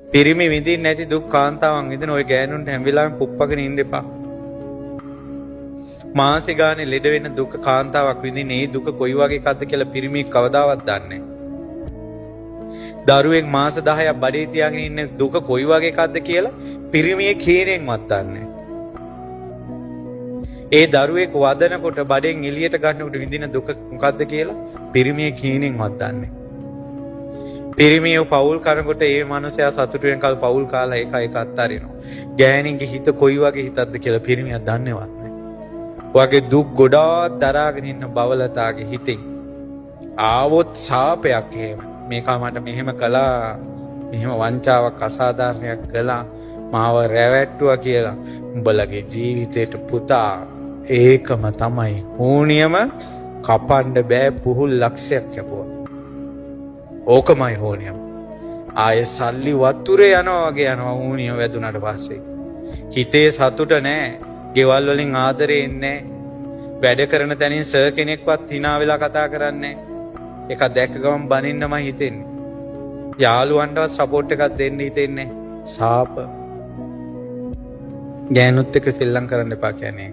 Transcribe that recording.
පිරිමි විඳින්න නැති දුක් කාන්තාවන් විඳින ওই ගෑනුන්ට හැම වෙලාවෙම පුප්පගෙන ඉන්න එපා. මාසෙ ගානේ ලෙඩ වෙන දුක කාන්තාවක් විඳින ඒ දුක කොයි වගේ එකක්ද කියලා පිරිමි කවදාවත් දන්නේ නැහැ. දරුවෙක් මාස 10ක් බඩේ තියාගෙන ඉන්න දුක කොයි වගේ එකක්ද කියලා පිරිමියේ කීරෙන්වත් දන්නේ නැහැ. ඒ දරුවෙක් වදනකොට බඩෙන් එළියට ගන්නකොට විඳින දුක මොකද්ද කියලා පිරිමියේ කීරෙන්වත් දන්නේ නැහැ. පිරිමියව පවුල් කරනකොට ඒ මනුස්සයා සතුටු වෙනකල් පවුල් කාලා එක අත්හරිනවා. ගෑණින්ගේ හිත කොයි වගේ හිතක්ද කියලා පිරිමියා දන්නේවත් නැහැ. වගේ දුක් ගොඩාක් දරාගෙන ඉන්න බවලතාගේ හිතෙන් ආවොත් ශාපයක් එහෙම. මේකා මට මෙහෙම කළා, මෙහෙම වංචාවක් අසාධාරණයක් කළා, මාව රැවැට්ටුවා කියලා උඹලගේ ජීවිතේට පුතා ඒකම තමයි හෝනියම කපන්න බෑ පුහුල් ලක්ෂයක් කැපුවා. ඕකමයි හෝනියම. ආයෙ සල්ලි වතුරේ යනවා වගේ යනවා හෝනිය වැදුනට පස්සේ. හිතේ සතුට නෑ. ගෙවල් වලින් ආදරේ එන්නේ නෑ. වැඩ කරන තැනින් සර් කෙනෙක්වත් hina වෙලා කතා කරන්නේ නෑ. ඒක දැක්ක ගමන් බනින්නම හිතෙන්නේ. යාළුවන්ටවත් සපෝට් එකක් දෙන්න හිතෙන්නේ නෑ. සාප. ගෑනුත් එක්ක සෙල්ලම් කරන්න එපා කියන්නේ.